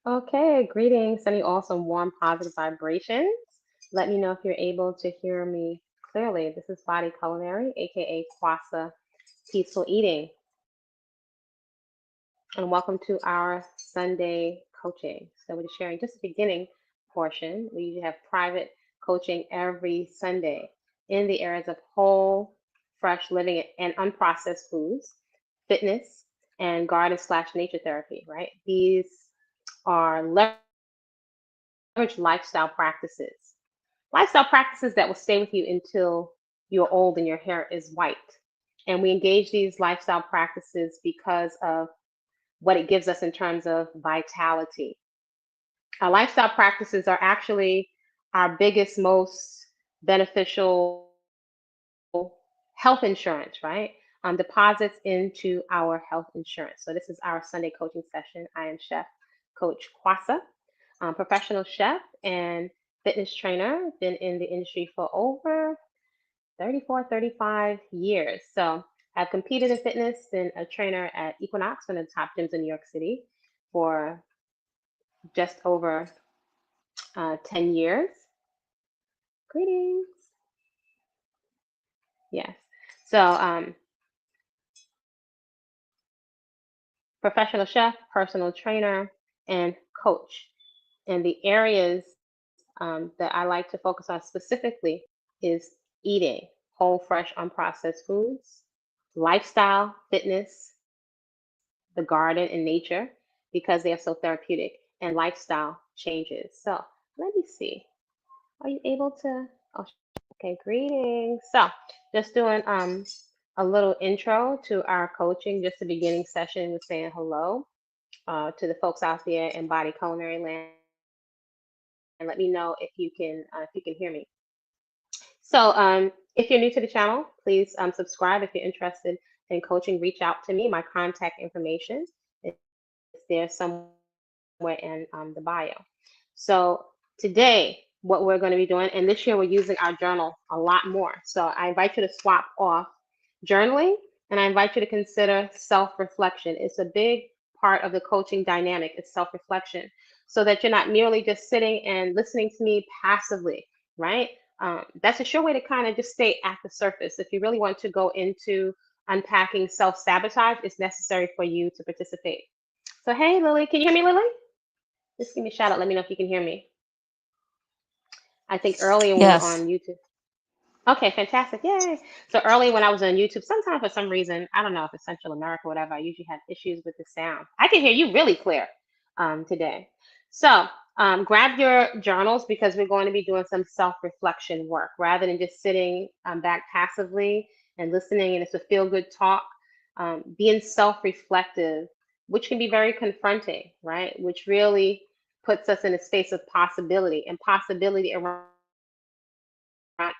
Okay, greetings, sending all some warm, positive vibrations. Let me know if you're able to hear me clearly. This is Body Culinary, aka Kwasa Peaceful Eating, and welcome to our Sunday coaching. So we're sharing just the beginning portion. We usually have private coaching every Sunday in the areas of whole, fresh living and unprocessed foods, fitness, and garden slash nature therapy, right? These are leverage lifestyle practices that will stay with you until you're old and your hair is white. And we engage these lifestyle practices because of what it gives us in terms of vitality. Our lifestyle practices are actually our biggest, most beneficial health insurance, right? Deposits into our health insurance. So this is our Sunday coaching session. I am Chef Coach Kwasa, professional chef and fitness trainer. Been in the industry for over 34, 35 years. So I've competed in fitness, been a trainer at Equinox, one of the top gyms in New York City, for just over 10 years. Greetings. Yes. So professional chef, personal trainer, and coach. And the areas that I like to focus on specifically is eating whole, fresh, unprocessed foods, lifestyle, fitness, the garden, and nature, because they are so therapeutic, and lifestyle changes. So let me see. Are you able to? Oh, okay, greetings. So just doing a little intro to our coaching, just the beginning session with saying hello to the folks out there in Body Culinary Land. Let me know if you can hear me. So if you're new to the channel, please subscribe if you're interested in coaching. Reach out to me. My contact information is there somewhere in the bio. So today, what we're going to be doing, and this year we're using our journal a lot more. So I invite you to swap off journaling, and I invite you to consider self-reflection. It's a big part of the coaching dynamic, is self-reflection, so that you're not merely just sitting and listening to me passively, right? That's a sure way to kind of just stay at the surface. If you really want to go into unpacking self-sabotage, it's necessary for you to participate. So hey, Lily, can you hear me, Lily? Just give me a shout out. Let me know if you can hear me. I think earlier when we were Yes. on YouTube. Okay, fantastic. Yay. So earlier when I was on YouTube, sometimes for some reason, I don't know if it's Central America or whatever, I usually have issues with the sound. I can hear you really clear today. So grab your journals because we're going to be doing some self-reflection work rather than just sitting back passively and listening, and it's a feel-good talk. Being self-reflective, which can be very confronting, right? Which really puts us in a space of possibility and possibility around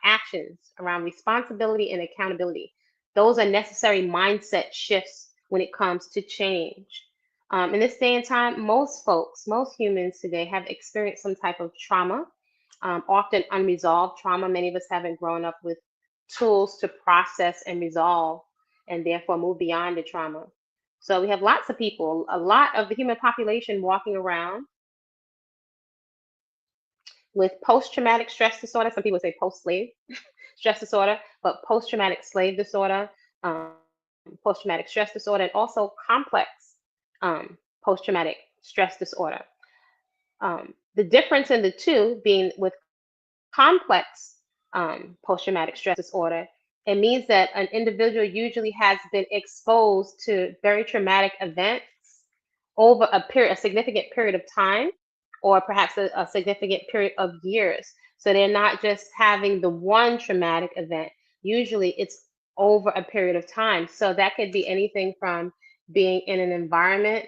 actions, around responsibility and accountability. Those are necessary mindset shifts when it comes to change. In this day and time, most folks, most humans today have experienced some type of trauma, often unresolved trauma. Many of us haven't grown up with tools to process and resolve and therefore move beyond the trauma. So we have lots of people, a lot of the human population walking around with post-traumatic stress disorder. Some people say post-slave stress disorder, but post-traumatic slave disorder, post-traumatic stress disorder, and also complex post-traumatic stress disorder. The difference in the two being with complex post-traumatic stress disorder, it means that an individual usually has been exposed to very traumatic events over a significant period of time, or perhaps a significant period of years. So they're not just having the one traumatic event. Usually it's over a period of time. So that could be anything from being in an environment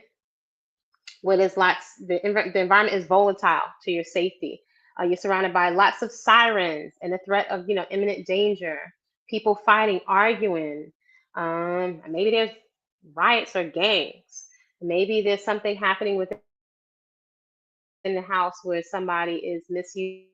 where there's the environment is volatile to your safety. You're surrounded by lots of sirens and the threat of, imminent danger, people fighting, arguing. Maybe there's riots or gangs. Maybe there's something happening within the house where somebody is misusing,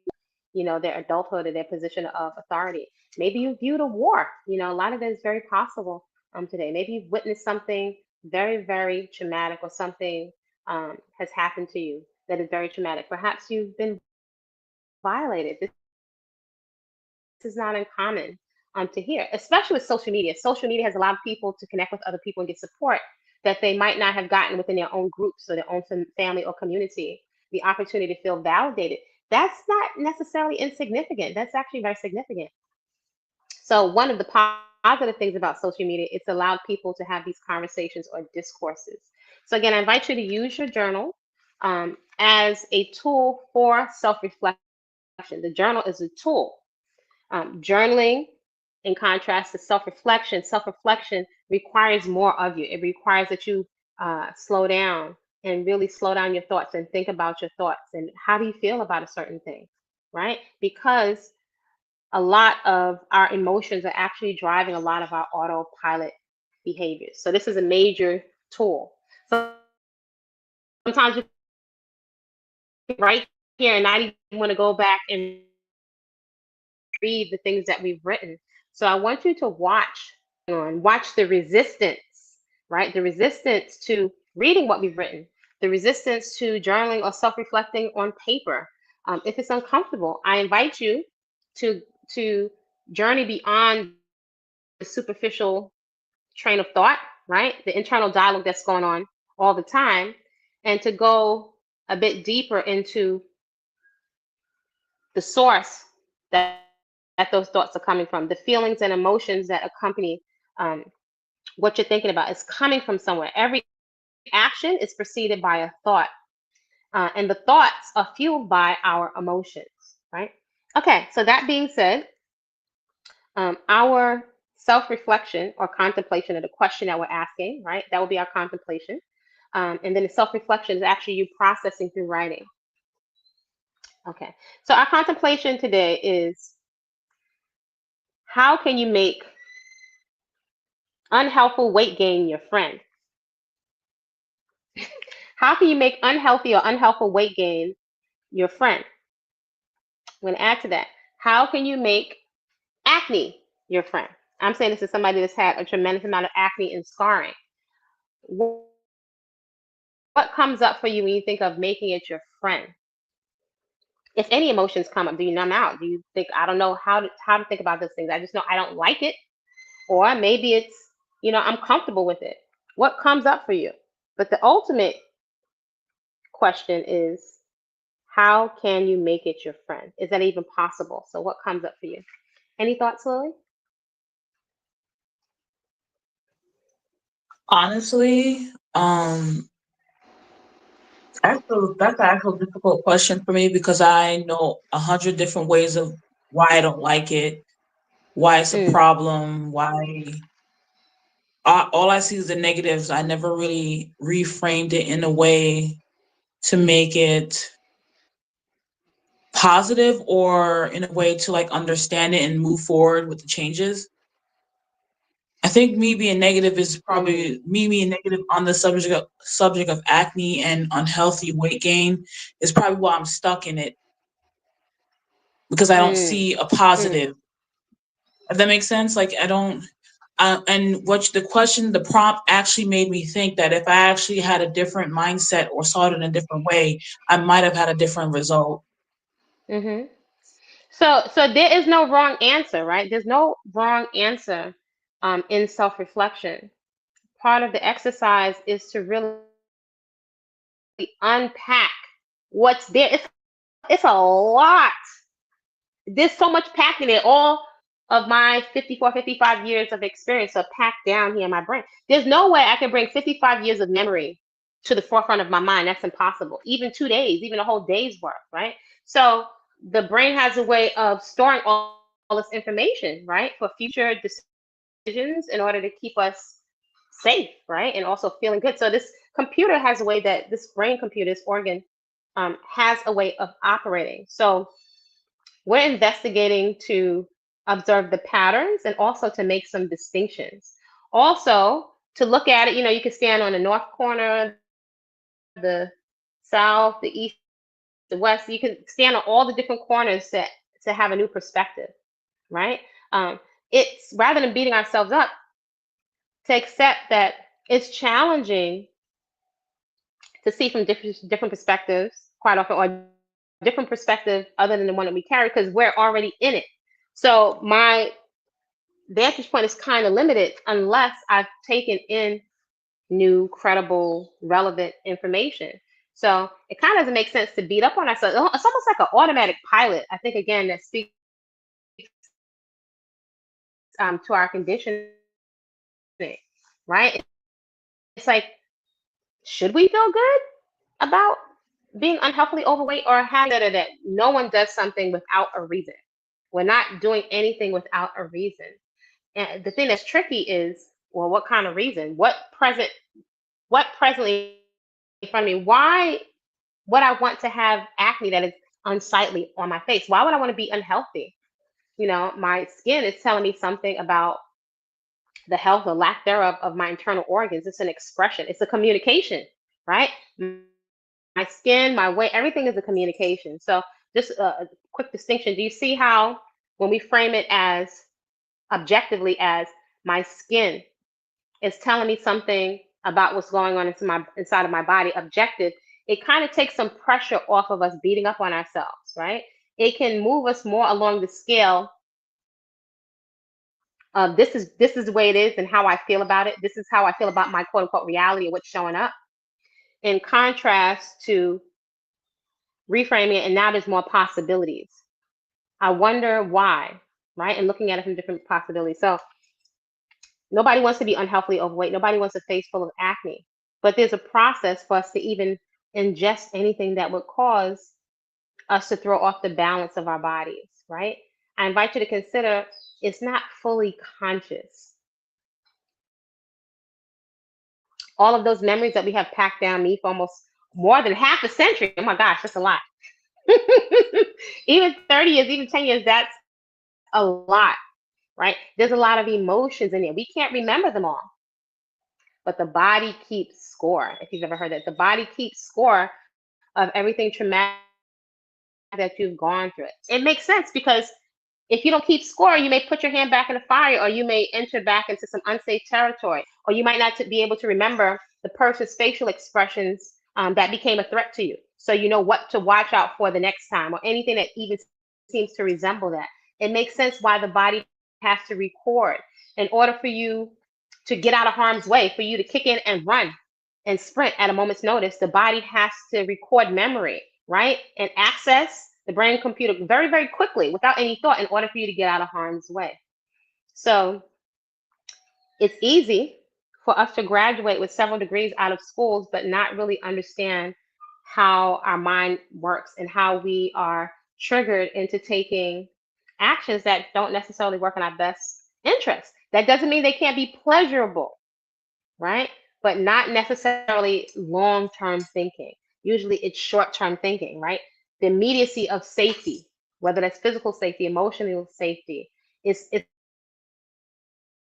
their adulthood or their position of authority. Maybe you viewed a war. A lot of that is very possible today. Maybe you've witnessed something very, very traumatic, or something has happened to you. that is very traumatic. Perhaps you've been violated. This is not uncommon to hear, especially with social media. Social media has allowed people to connect with other people and get support that they might not have gotten within their own groups or their own family or community. The opportunity to feel validated. That's not necessarily insignificant. That's actually very significant. So one of the positive things about social media, it's allowed people to have these conversations or discourses. So again, I invite you to use your journal as a tool for self-reflection. The journal is a tool. Journaling, in contrast to self-reflection, self-reflection requires more of you. It requires that you slow down and really slow down your thoughts and think about your thoughts and how do you feel about a certain thing, right? Because a lot of our emotions are actually driving a lot of our autopilot behaviors. So this is a major tool. Sometimes we can right here and not even want to go back and read the things that we've written. So I want you to watch the resistance, right? The resistance to reading what we've written, the resistance to journaling or self-reflecting on paper. If it's uncomfortable, I invite you to to journey beyond the superficial train of thought, right? The internal dialogue that's going on all the time, and to go a bit deeper into the source that those thoughts are coming from, the feelings and emotions that accompany um, what you're thinking about is coming from somewhere. Every action is preceded by a thought, and the thoughts are fueled by our emotions, right? Okay, so that being said, our self-reflection or contemplation of the question that we're asking, right? That will be our contemplation. And then the self-reflection is actually you processing through writing. Okay, so our contemplation today is how can you make unhelpful weight gain your friend? How can you make unhealthy or unhelpful weight gain your friend? I'm going to add to that. How can you make acne your friend? I'm saying this is somebody that's had a tremendous amount of acne and scarring. What comes up for you when you think of making it your friend? If any emotions come up, do you numb out? Do you think, I don't know how to think about those things? I just know I don't like it. Or maybe it's, I'm comfortable with it. What comes up for you? But the ultimate question is, how can you make it your friend? Is that even possible? So what comes up for you? Any thoughts, Lily? Honestly, that's an actual difficult question for me because I know 100 different ways of why I don't like it, why it's a Mm, problem, why all I see is the negatives. I never really reframed it in a way to make it positive or in a way to like understand it and move forward with the changes. I think me being negative is mm, probably me being negative on the subject of acne and unhealthy weight gain is probably why I'm stuck in it because I don't mm, see a mm. positive. If that makes sense, like I don't. And what the question, the prompt actually made me think that if I actually had a different mindset or saw it in a different way, I might have had a different result. Hmm. So there is no wrong answer, right? There's no wrong answer in self-reflection. Part of the exercise is to really unpack what's there. It's a lot. There's so much packed in it. All of my 54, 55 years of experience are packed down here in my brain. There's no way I can bring 55 years of memory to the forefront of my mind. That's impossible. Even 2 days, even a whole day's work, right? So the brain has a way of storing all this information, right, for future decisions in order to keep us safe, right, and also feeling good. So this computer has a way that this brain computer, this organ, has a way of operating. So we're investigating to observe the patterns and also to make some distinctions. Also, to look at it, you can stand on the north corner, the south, the east, the west. You can stand on all the different corners to have a new perspective, right? It's rather than beating ourselves up, to accept that it's challenging to to see from different perspectives quite often, or different perspective other than the one that we carry, because we're already in it. So my vantage point is kind of limited unless I've taken in new, credible, relevant information. So it kind of doesn't make sense to beat up on ourselves. It's almost like an automatic pilot. I think again that speaks to our conditioning, right? It's like, should we feel good about being unhealthily overweight, or having that no one does something without a reason? We're not doing anything without a reason. And the thing that's tricky is, well, what kind of reason? What presently in front of me? Why would I want to have acne that is unsightly on my face? Why would I want to be unhealthy? My skin is telling me something about the health or lack thereof of my internal organs. It's an expression, it's a communication, right? My skin, my weight, everything is a communication. So just a quick distinction. Do you see how when we frame it as objectively as my skin is telling me something about what's going on inside of my body, objective, it kind of takes some pressure off of us beating up on ourselves, right? It can move us more along the scale of this is the way it is and how I feel about it. This is how I feel about my quote unquote reality of what's showing up. In contrast to reframing it, and now there's more possibilities. I wonder why, right? And looking at it from different possibilities. So nobody wants to be unhealthily overweight. Nobody wants a face full of acne. But there's a process for us to even ingest anything that would cause us to throw off the balance of our bodies, right? I invite you to consider it's not fully conscious. All of those memories that we have packed down me for almost more than half a century. Oh my gosh, that's a lot. Even 30 years, even 10 years, that's a lot, right? There's a lot of emotions in there. We can't remember them all. But the body keeps score. If you've ever heard that, the body keeps score of everything traumatic that you've gone through. It makes sense because if you don't keep score, you may put your hand back in the fire, or you may enter back into some unsafe territory, or you might not be able to remember the person's facial expressions that became a threat to you. So you know what to watch out for the next time, or anything that even seems to resemble that. It makes sense why the body has to record in order for you to get out of harm's way, for you to kick in and run and sprint at a moment's notice. The body has to record memory, right? And access the brain computer very, very quickly without any thought in order for you to get out of harm's way. So it's easy for us to graduate with several degrees out of schools, but not really understand how our mind works and how we are triggered into taking actions that don't necessarily work in our best interest. That doesn't mean they can't be pleasurable, right? But not necessarily long-term thinking. Usually it's short-term thinking, right? The immediacy of safety, whether that's physical safety, emotional safety, it's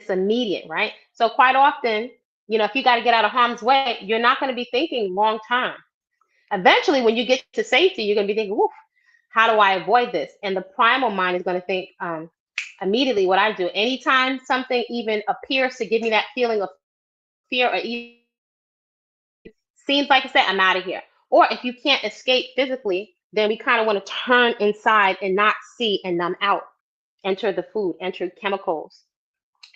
immediate, right? So quite often, if you got to get out of harm's way, you're not going to be thinking long-term. Eventually, when you get to safety, you're going to be thinking, "Oof, how do I avoid this?" And the primal mind is going to think immediately what I do. Anytime something even appears to give me that feeling of fear, or even seems like it's that, I'm out of here. Or if you can't escape physically, then we kind of want to turn inside and not see and numb out. Enter the food, enter chemicals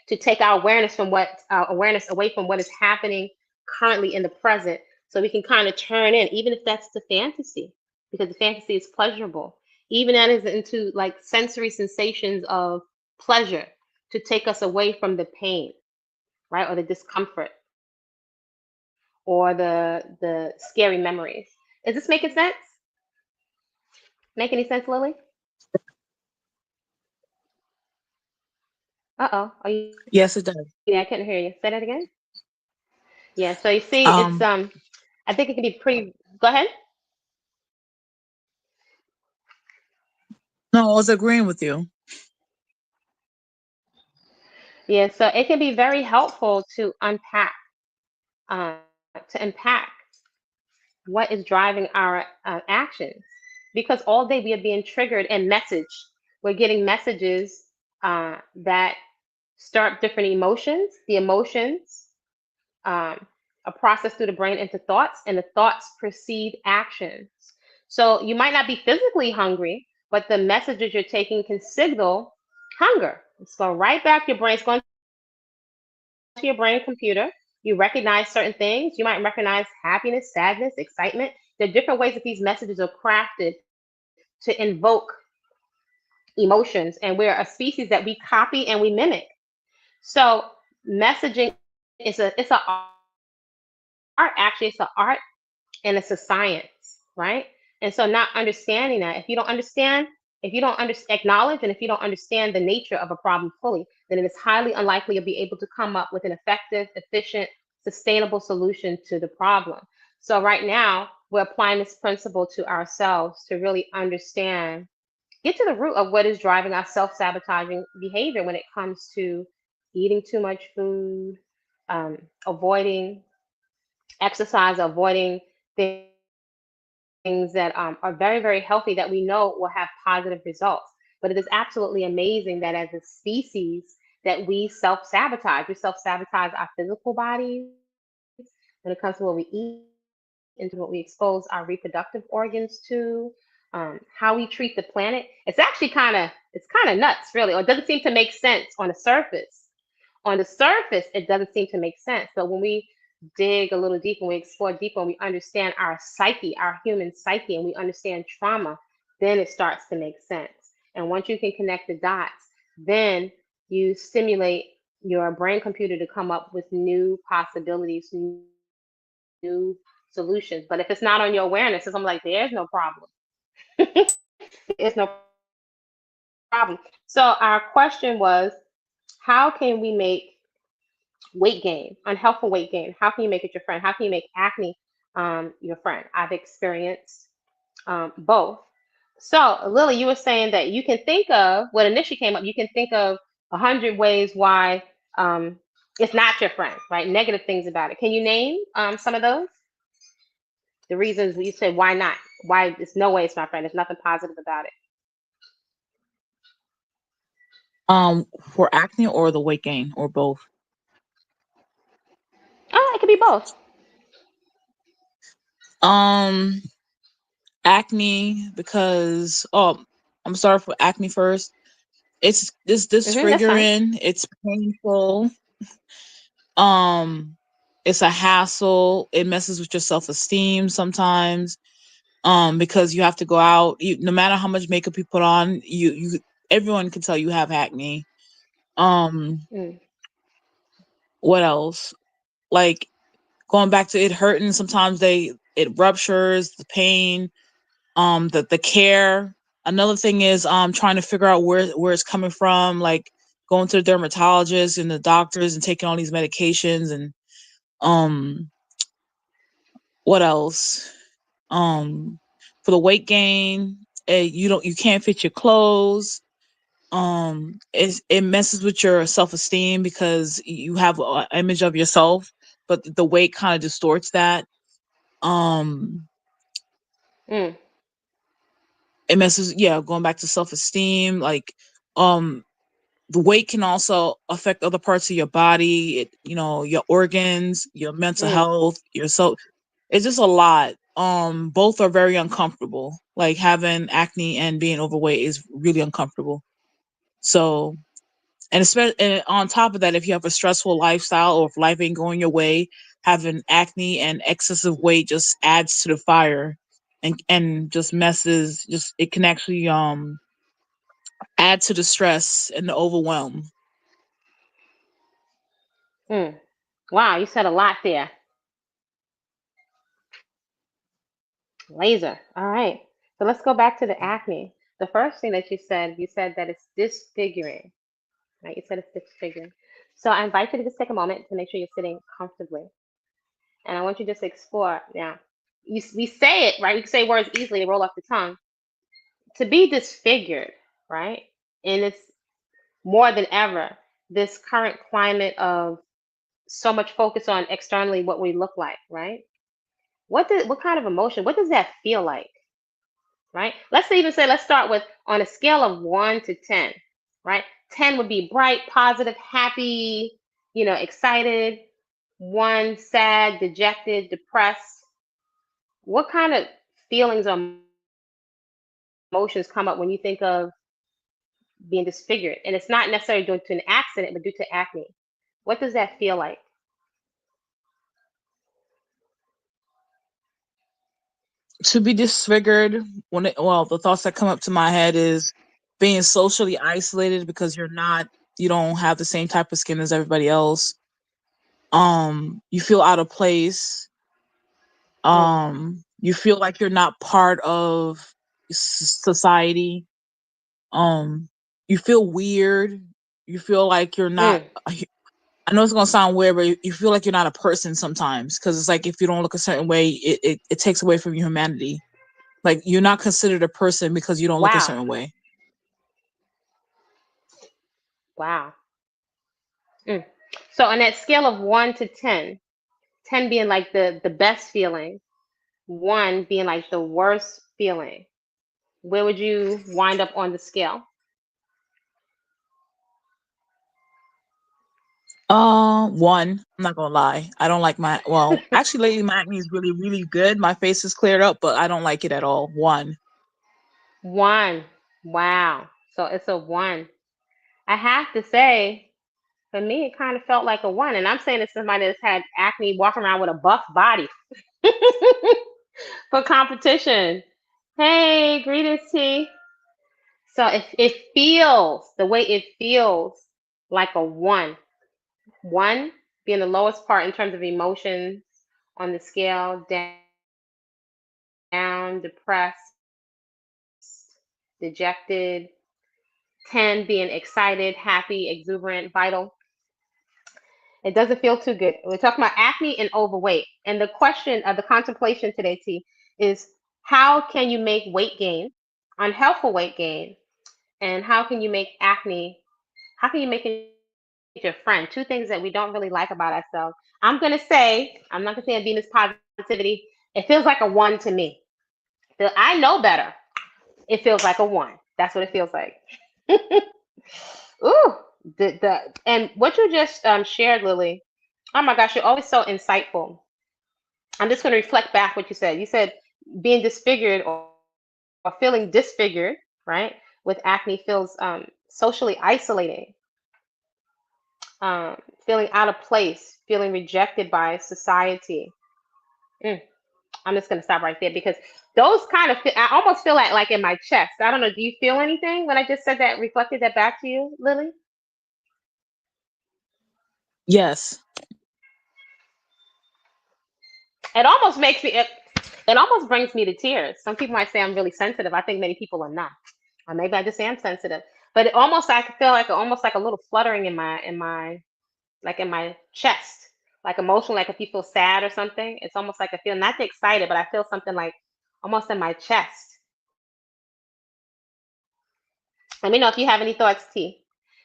to take our awareness away from what is happening currently in the present, so we can kind of turn in, even if that's the fantasy, because the fantasy is pleasurable. Even that is into like sensory sensations of pleasure to take us away from the pain, right, or the discomfort, or the scary memories. Is this making sense? Make any sense, Lily? Uh-oh. Are you Yes, it does. yeah, I couldn't hear you. Say that again. Yeah, so you see it's Um, I think it can be pretty go ahead. no, I was agreeing with you. Yeah, so it can be very helpful to unpack, uh, to unpack what is driving our actions, because all day we are being triggered and messaged. We're getting messages that start different emotions. The emotions um, are processed through the brain into thoughts, and the thoughts precede actions. So you might not be physically hungry, but the messages you're taking can signal hunger. It's going right back. Your brain's going to your brain computer. You recognize certain things. You might recognize happiness, sadness, excitement. There are different ways that these messages are crafted to invoke emotions, and we're a species that we copy and we mimic. So messaging it's a art, actually. It's an art and it's a science, right? And so not understanding that, if you don't acknowledge, and if you don't understand the nature of a problem fully, then it is highly unlikely you'll be able to come up with an effective, efficient, sustainable solution to the problem. So right now, we're applying this principle to ourselves to really understand, get to the root of what is driving our self-sabotaging behavior when it comes to eating too much food, avoiding exercise, avoiding things that are very, very healthy that we know will have positive results. But it is absolutely amazing that as a species that we self-sabotage. We self-sabotage our physical bodies when it comes to what we eat and to what we expose our reproductive organs to, how we treat the planet. It's actually it's kind of nuts, really, or it doesn't seem to make sense on the surface. On the surface, it doesn't seem to make sense. But when we dig a little deeper, when we explore deeper, and we understand our psyche, our human psyche, and we understand trauma, then it starts to make sense. And once you can connect the dots, then you stimulate your brain computer to come up with new possibilities, new solutions. But if it's not on your awareness, it's I'm like, there's no problem. There's no problem. So our question was, how can we make weight gain, unhelpful weight gain? How can you make it your friend? How can you make acne your friend? I've experienced both. So, Lily, you were saying that you can think of what initially came up. You can think of 100 ways why it's not your friend, right? Negative things about it. Can you name some of those? The reasons you said why not? Why it's no way it's my friend. There's nothing positive about it. For acne or the weight gain or both? Oh, it could be both. Um, Acne because I'm sorry for acne first. It's this That's fine. disfiguring. It's painful. Um, it's a hassle. It messes with your self esteem sometimes. Because you have to go out. No matter how much makeup you put on, you everyone can tell you have acne. Um, Mm, what else? Like going back to it hurting. Sometimes it ruptures. The pain. The care. Another thing is trying to figure out where it's coming from, like going to the dermatologist and the doctors and taking all these medications and um what else? Um for the weight gain, you can't fit your clothes. It messes with your self-esteem because you have an image of yourself, but the weight kind of distorts that. Um mm, it messes, yeah, going back to self-esteem, like um the weight can also affect other parts of your body, your organs, your mental mm, health, your so it's just a lot. Both are very uncomfortable. Like having acne and being overweight is really uncomfortable. So, and especially and on top of that, if you have a stressful lifestyle or if life ain't going your way, having acne and excessive weight just adds to the fire and just messes, just it can actually add to the stress and the overwhelm. mm. Wow, you said a lot there. Laser. All right. So let's go back to the acne. The first thing that you said that it's disfiguring, right? You said it's disfiguring. So I invite you to just take a moment to make sure you're sitting comfortably. And I want you to just explore. Now, we say it, right? We say words easily, they roll off the tongue. To be disfigured, right? And it's more than ever, this current climate of so much focus on externally what we look like, right? What kind of emotion, what does that feel like? Right? Let's start with on a scale of 1 to 10, right? 10 would be bright, positive, happy, excited. 1 sad, dejected, depressed. What kind of feelings or emotions come up when you think of being disfigured? And it's not necessarily due to an accident, but due to acne. What does that feel like? To be disfigured, the thoughts that come up to my head is being socially isolated because you don't have the same type of skin as everybody else. You feel out of place. Mm, You feel like you're not part of society. Um, you feel weird. You feel like you're not. mm, I know it's gonna sound weird, but you feel like you're not a person sometimes because it's like if you don't look a certain way, it takes away from your humanity. Like you're not considered a person because you don't look a wow. certain way. Wow. Mm. So on that scale of 1 to 10, 10 being like the best feeling, 1 being like the worst feeling, where would you wind up on the scale? One. I'm not gonna lie. I don't like my. Well, actually, lately my acne is really, really good. My face is cleared up, but I don't like it at all. One. 1. Wow. So it's a 1. I have to say, for me, it kind of felt like a 1. And I'm saying it's somebody that's had acne walking around with a buff body for competition. Hey, greetings, T. So it feels the way it feels like a 1. 1 being the lowest part in terms of emotions on the scale, down, depressed, dejected. 10 being excited, happy, exuberant, vital. It doesn't feel too good. We're talking about acne and overweight. And the question of the contemplation today, T, is how can you make weight gain, unhealthful weight gain, and how can you make acne, how can you make it your friend? 2 things that we don't really like about ourselves. I'm not gonna say in Venus positivity, it feels like a 1 to me. I know better. It feels like a 1. That's what it feels like. Ooh, and what you just shared, Lily. Oh my gosh, you're always so insightful. I'm just going to reflect back what you said. You said being disfigured or feeling disfigured, right, with acne feels socially isolating, feeling out of place, feeling rejected by society. Mm, I'm just going to stop right there because those kind of I almost feel like in my chest. I don't know. Do you feel anything when I just said that? Reflected that back to you, Lily? Yes. It almost makes me. It almost brings me to tears. Some people might say I'm really sensitive. I think many people are not, or maybe I just am sensitive. But it almost I feel like almost like a little fluttering in my like in my chest, like emotional. Like if you feel sad or something, it's almost like I feel not excited, but I feel something like almost in my chest. Let me know if you have any thoughts, T.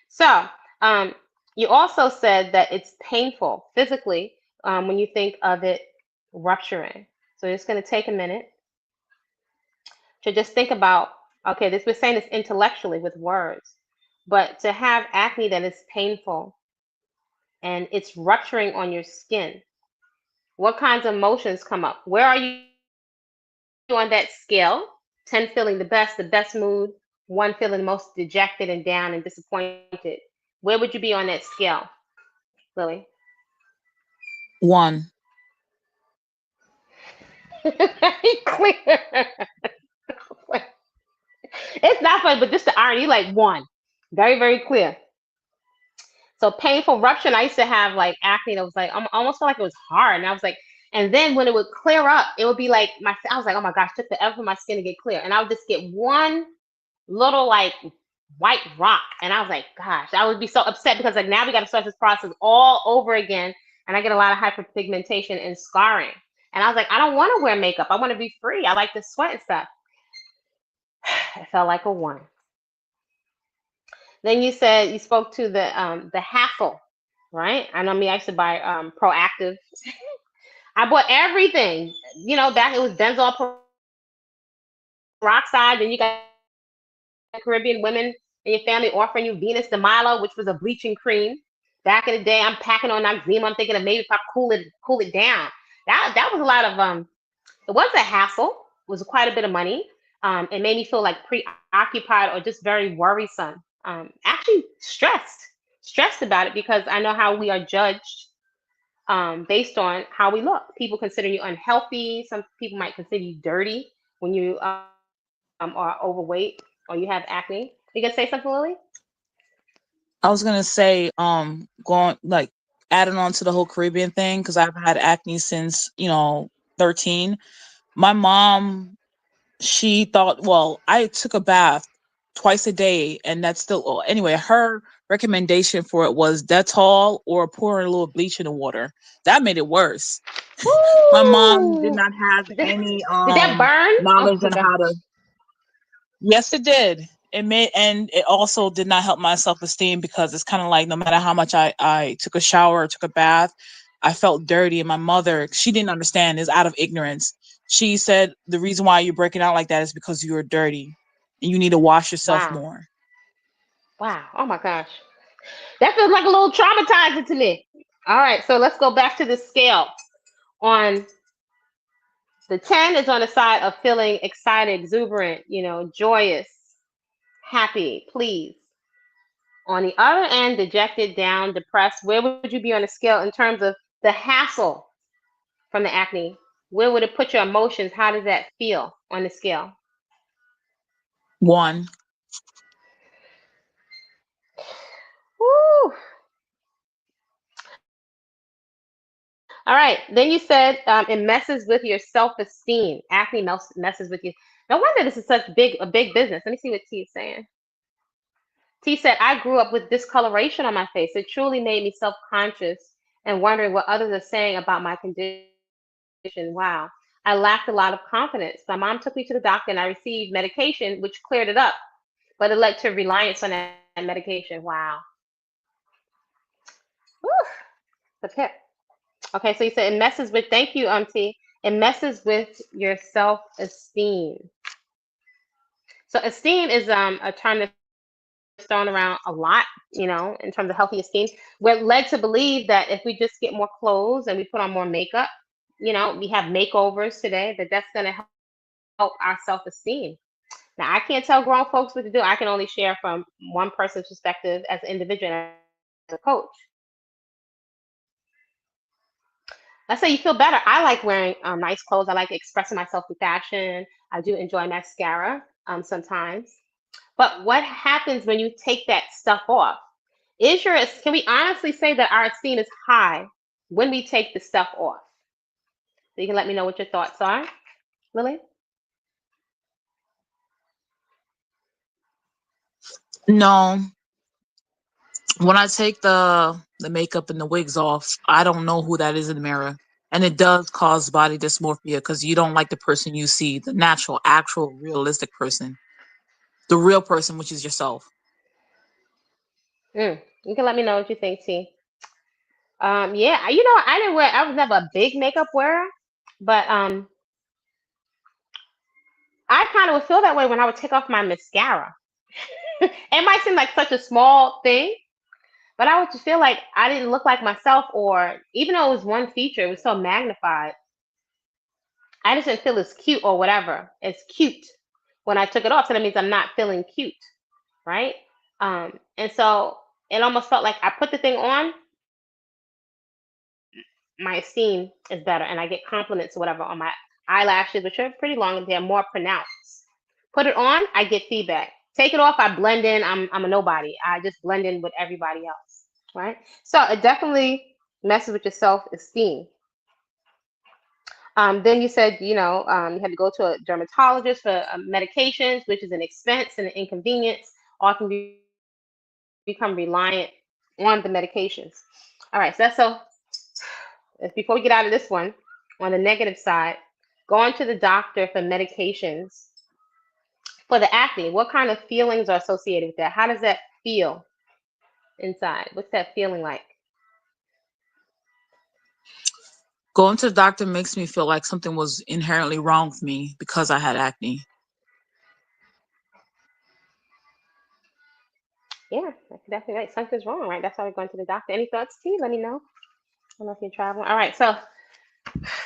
So um, you also said that it's painful physically when you think of it rupturing. So it's going to take a minute to just think about, okay, this we're saying this intellectually with words, but to have acne that is painful and it's rupturing on your skin, what kinds of emotions come up? Where are you on that scale? 10 feeling the best mood, 1 feeling the most dejected and down and disappointed. Where would you be on that scale, Lily? One. Very clear. It's not funny, but just the irony, like 1. Very, very clear. So painful rupture. I used to have like acne that was like almost felt like it was hard, and I was like, and then when it would clear up, it would be like I was like, oh my gosh, took forever for my skin to get clear, and I would just get 1 little like white rock, and I was like, gosh, I would be so upset because like now we got to start this process all over again, and I get a lot of hyperpigmentation and scarring, and I was like, I don't want to wear makeup. I want to be free. I like to sweat and stuff. It felt like a 1. Then you said you spoke to the hassle, right? I know me, I used to buy proactive. I bought everything. Back it was benzoyl peroxide, then you got Caribbean women in your family offering you Venus de Milo, which was a bleaching cream. Back in the day, I'm packing on Noxzema. I'm thinking of maybe if I cool it down. That was a lot of it was a hassle. It was quite a bit of money. It made me feel like preoccupied or just very worrisome. Actually stressed about it because I know how we are judged based on how we look. People consider you unhealthy. Some people might consider you dirty when you are overweight or you have acne. You gonna say something, Lily? I was gonna say, going like adding on to the whole Caribbean thing because I've had acne since 13. My mom, she thought, well, I took a bath twice a day, and that's still anyway. Her recommendation for it was Dettol or pouring a little bleach in the water. That made it worse. My mom did Woo! not have any Did that burn? Oh knowledge my on how to. gosh. Yes, it did. It made, and it also did not help my self esteem because it's kind of like no matter how much I took a shower or took a bath, I felt dirty. And my mother, she didn't understand, is out of ignorance. She said the reason why you're breaking out like that is because you're dirty and you need to wash yourself Wow. more. Wow. Oh my gosh. That feels like a little traumatizing to me. All right, so let's go back to the scale. On the 10 is on the side of feeling excited, exuberant, joyous, happy, pleased. On the other end, dejected, down, depressed. Where would you be on the scale in terms of the hassle from the acne? Where would it put your emotions? How does that feel on the scale? One. Woo! All right. Then you said it messes with your self-esteem. Acne messes with you. No wonder this is such a big business. Let me see what T is saying. T said, I grew up with discoloration on my face. It truly made me self-conscious and wondering what others are saying about my condition. Wow. I lacked a lot of confidence. My mom took me to the doctor and I received medication, which cleared it up, but it led to reliance on that medication. Wow. Whew. The pit. Okay, so you said it messes with, thank you, T. It messes with your self-esteem. So esteem is a term that's thrown around a lot, in terms of healthy esteem. We're led to believe that if we just get more clothes and we put on more makeup, we have makeovers today, that's going to help our self-esteem. Now, I can't tell grown folks what to do. I can only share from one person's perspective as an individual and as a coach. Let's say you feel better. I like wearing nice clothes. I like expressing myself through fashion. I do enjoy mascara sometimes. But what happens when you take that stuff off? Can we honestly say that our esteem is high when we take the stuff off? So you can let me know what your thoughts are, Lily. No, when I take the makeup and the wigs off, I don't know who that is in the mirror. And it does cause body dysmorphia because you don't like the person you see, the natural, actual, realistic person, the real person, which is yourself. You can let me know what you think, T. Yeah, I didn't wear. I was never a big makeup wearer, but I kind of would feel that way when I would take off my mascara. It might seem like such a small thing, but I would just feel like I didn't look like myself, or even though it was one feature, it was so magnified. I just didn't feel as cute or whatever, as cute when I took it off. So that means I'm not feeling cute, right? And so it almost felt like I put the thing on, my esteem is better, and I get compliments or whatever on my eyelashes, which are pretty long, they're more pronounced. Put it on, I get feedback. Take it off, I blend in. I'm a nobody. I just blend in with everybody else, right? So it definitely messes with your self esteem. Then you said, you had to go to a dermatologist for medications, which is an expense and an inconvenience. Often become reliant on the medications. All right, before we get out of this one, on the negative side, going to the doctor for medications for the acne, what kind of feelings are associated with that? How does that feel inside? What's that feeling like? Going to the doctor makes me feel like something was inherently wrong with me because I had acne. Yeah, that's definitely right. Something's wrong, right? That's why we're going to the doctor. Any thoughts, T? Let me know. I don't know if you're traveling. All right, so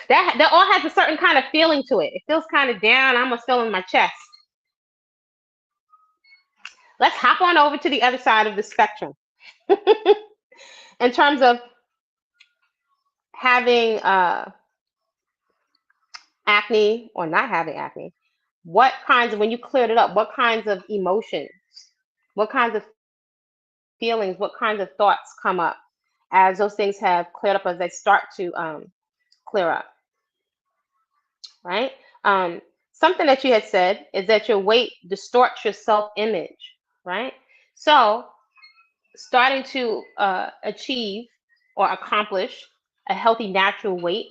that all has a certain kind of feeling to it. It feels kind of down. I almost feel in my chest. Let's hop on over to the other side of the spectrum in terms of having acne or not having acne. What kinds of, when you cleared it up, what kinds of emotions, what kinds of feelings, what kinds of thoughts come up as those things have cleared up, as they start to clear up, right? Something that you had said is that your weight distorts your self-image, right? So starting to achieve or accomplish a healthy natural weight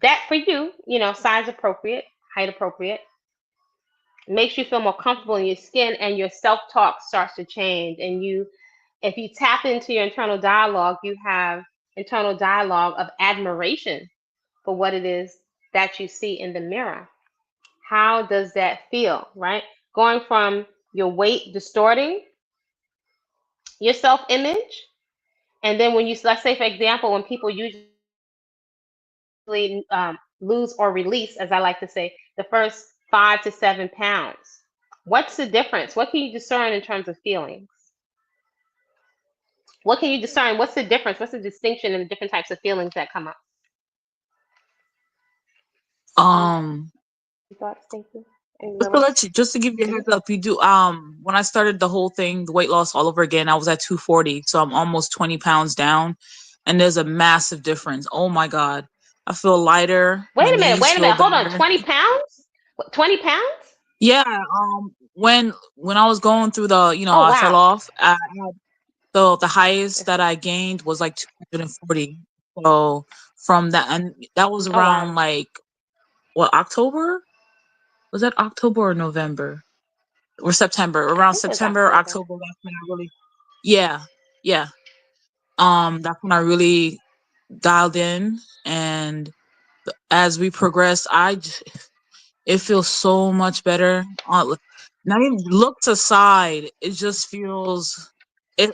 that for you, size appropriate, height appropriate, makes you feel more comfortable in your skin, and your self-talk starts to change. And if you tap into your internal dialogue, you have internal dialogue of admiration for what it is that you see in the mirror. How does that feel, right? Going from your weight distorting your self-image, and then when you, let's say for example, when people usually lose or release, as I like to say, the first 5 to 7 pounds, what's the difference? What can you discern in terms of feelings? What can you discern? What's the difference? What's the distinction in the different types of feelings that come up? Any Um, thoughts? Thank you. Any just to real? let you, just to give you a heads up, you do. When I started the whole thing, the weight loss all over again, I was at 240, so I'm almost 20 pounds down, and there's a massive difference. Oh my god, I feel lighter. My Wait a minute. knees Wait a feel minute. Hold on. better. 20 pounds? 20 pounds? Yeah. When I was going through Oh I fell wow. off. The highest that I gained was like 240. So from that, and that was Oh wow. around like what, October? Was that October or November or September? I Around think it was September, October. October. That's when I really, yeah, yeah. That's when I really dialed in, and as we progressed, it feels so much better. Not even looks aside, it just feels.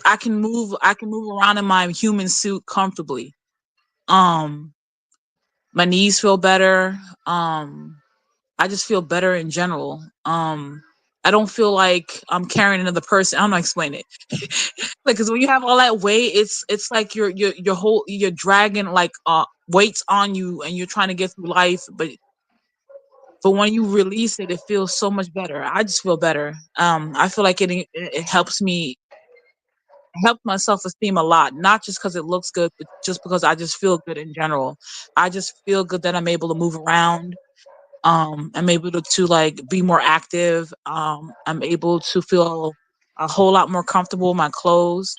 I can move. I can move around in my human suit comfortably. Um, my knees feel better. I just feel better in general. I don't feel like I'm carrying another person. I'm not explaining it. Like, because when you have all that weight, it's like you're dragging like weights on you, and you're trying to get through life. But when you release it, it feels so much better. I just feel better. I feel like it helps me, helps my self esteem a lot. Not just because it looks good, but just because I just feel good in general. I just feel good that I'm able to move around. I'm able to like be more active. I'm able to feel a whole lot more comfortable in my clothes.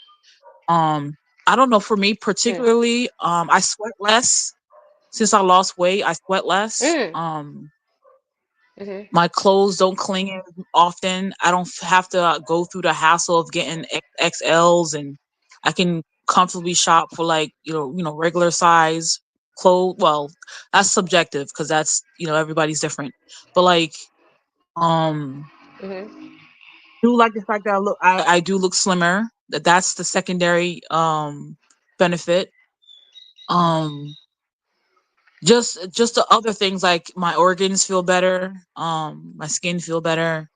Um, I don't know, for me Mm, particularly, I sweat less since I lost weight. I sweat less. mm, mm-hmm. My clothes don't cling as often. I don't have to go through the hassle of getting XLs, and I can comfortably shop for like regular size clothes. Well, that's subjective because that's everybody's different. But like, um, Mm-hmm. do like the fact that I do look slimmer. That's the secondary benefit. Um, just the other things, like my organs feel better. My skin feel better.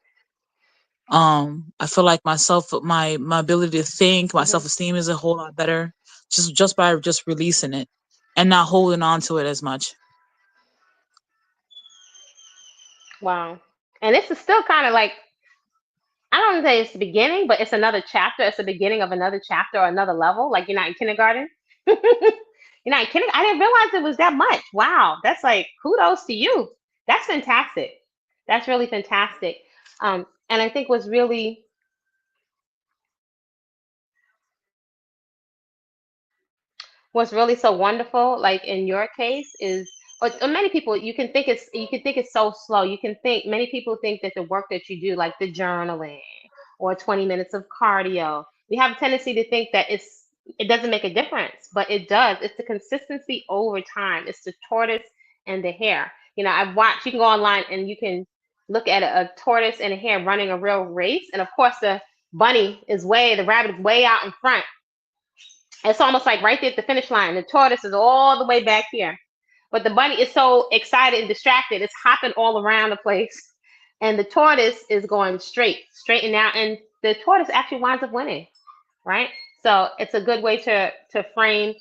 I feel like my ability to think, my Mm-hmm. self-esteem is a whole lot better, just by just releasing it and not holding on to it as much. Wow. And this is still kind of like, I don't want to say it's the beginning, but it's another chapter. It's the beginning of another chapter or another level. Like you're not in kindergarten. You're not in kindergarten. I didn't realize it was that much. Wow. That's like kudos to you. That's fantastic. That's really fantastic. And I think what's really so wonderful, like in your case, is, or many people, you can think it's so slow. You can think many people think that the work that you do, like the journaling or 20 minutes of cardio, we have a tendency to think that it doesn't make a difference, but it does. It's the consistency over time. It's the tortoise and the hare. I've watched. You can go online and you can look at a tortoise and a hare running a real race, and of course the rabbit is way out in front. It's almost like right there at the finish line. The tortoise is all the way back here. But the bunny is so excited and distracted, it's hopping all around the place. And the tortoise is going straight and down. And the tortoise actually winds up winning, right? So it's a good way to frame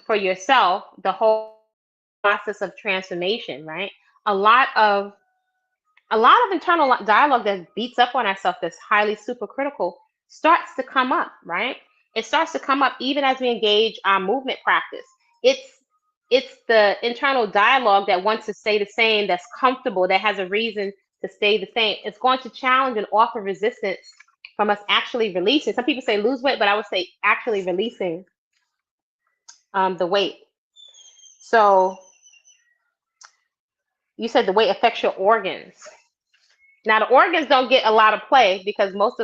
for yourself the whole process of transformation, right? A lot of internal dialogue that beats up on ourselves, that's highly supercritical, starts to come up, right? It starts to come up even as we engage our movement practice. It's the internal dialogue that wants to stay the same, that's comfortable, that has a reason to stay the same. It's going to challenge and offer resistance from us actually releasing. Some people say lose weight, but I would say actually releasing the weight. So you said the weight affects your organs. Now, the organs don't get a lot of play because most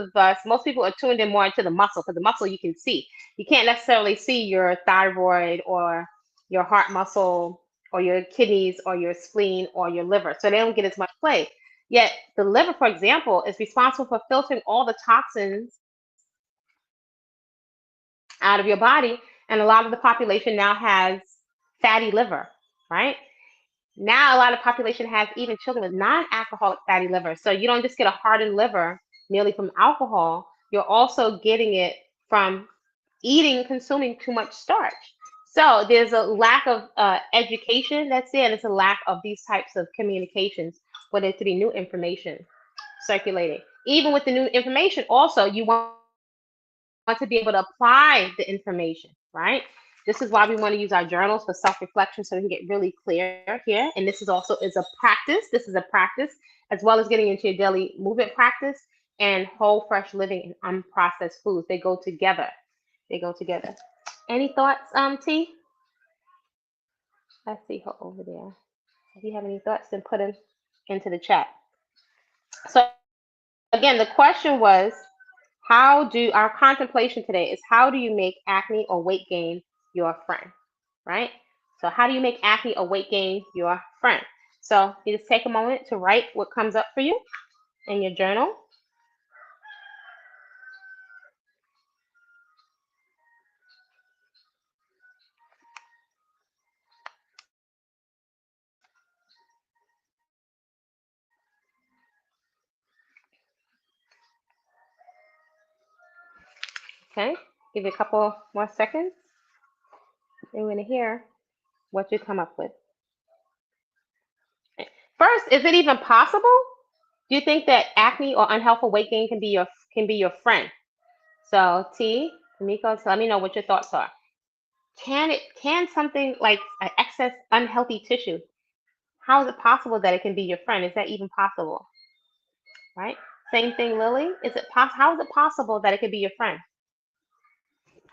people are tuned in more into the muscle, because the muscle you can see. You can't necessarily see your thyroid or your heart muscle or your kidneys or your spleen or your liver. So they don't get as much play. Yet the liver, for example, is responsible for filtering all the toxins out of your body. And a lot of the population now has fatty liver, right? Now, a lot of population has even children with non-alcoholic fatty liver. So you don't just get a hardened liver merely from alcohol. You're also getting it from consuming too much starch. So there's a lack of education that's there. There's a lack of these types of communications for there to be new information circulating. Even with the new information, also, you want to be able to apply the information, right? This is why we want to use our journals for self-reflection, so we can get really clear here. And this is also a practice. This is a practice, as well as getting into your daily movement practice and whole, fresh living and unprocessed foods. They go together. They go together. Any thoughts, T? Let's see her over there. If you have any thoughts, then put them into the chat. So again, the question was, our contemplation today is, how do you make acne or weight gain your friend, right? So how do you make acne or weight gain your friend? So you just take a moment to write what comes up for you in your journal. Okay, give you a couple more seconds. And we're gonna hear what you come up with. First, is it even possible? Do you think that acne or unhealthful weight gain can be your friend? So T, Miko, so let me know what your thoughts are. Can something like an excess unhealthy tissue, how is it possible that it can be your friend? Is that even possible? Right? Same thing, Lily. How is it possible that it could be your friend?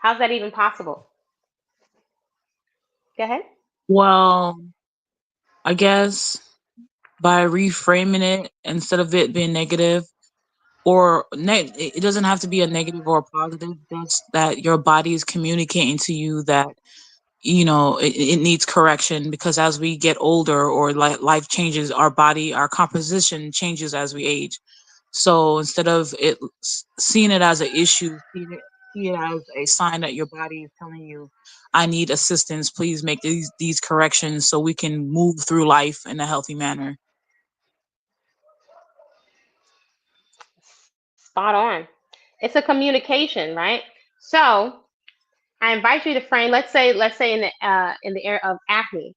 How's that even possible? Go ahead. Well, I guess by reframing it, instead of it being negative, it doesn't have to be a negative or a positive, just that your body is communicating to you that it needs correction, because as we get older or life changes, our composition changes as we age. So instead of seeing it as an issue, see it as a sign that your body is telling you, I need assistance, please make these corrections so we can move through life in a healthy manner. Spot on. It's a communication, right? So I invite you to frame, let's say in the area of acne.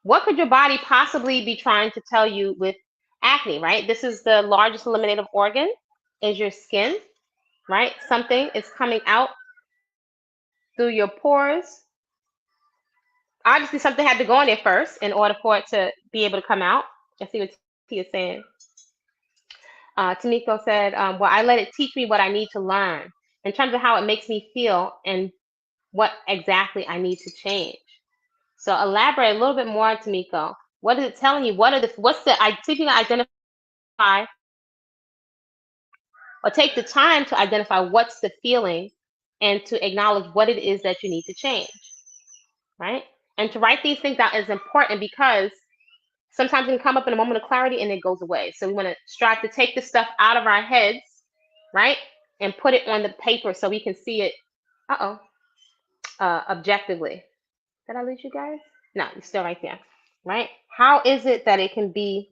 What could your body possibly be trying to tell you with acne, right? This is the largest eliminative organ, is your skin, right? Something is coming out through your pores. Obviously, something had to go in there first in order for it to be able to come out. Let's see what T is saying. Tamiko said, well, I let it teach me what I need to learn in terms of how it makes me feel and what exactly I need to change. So elaborate a little bit more, Tamiko. What is it telling you? See if you can identify or take the time to identify what's the feeling and to acknowledge what it is that you need to change, right? And to write these things out is important because sometimes it can come up in a moment of clarity and it goes away. So we want to strive to take this stuff out of our heads, right? and put it on the paper so we can see it. Uh-oh. Objectively. Did I lose you guys? No, you're still right there. Right? How is it that it can be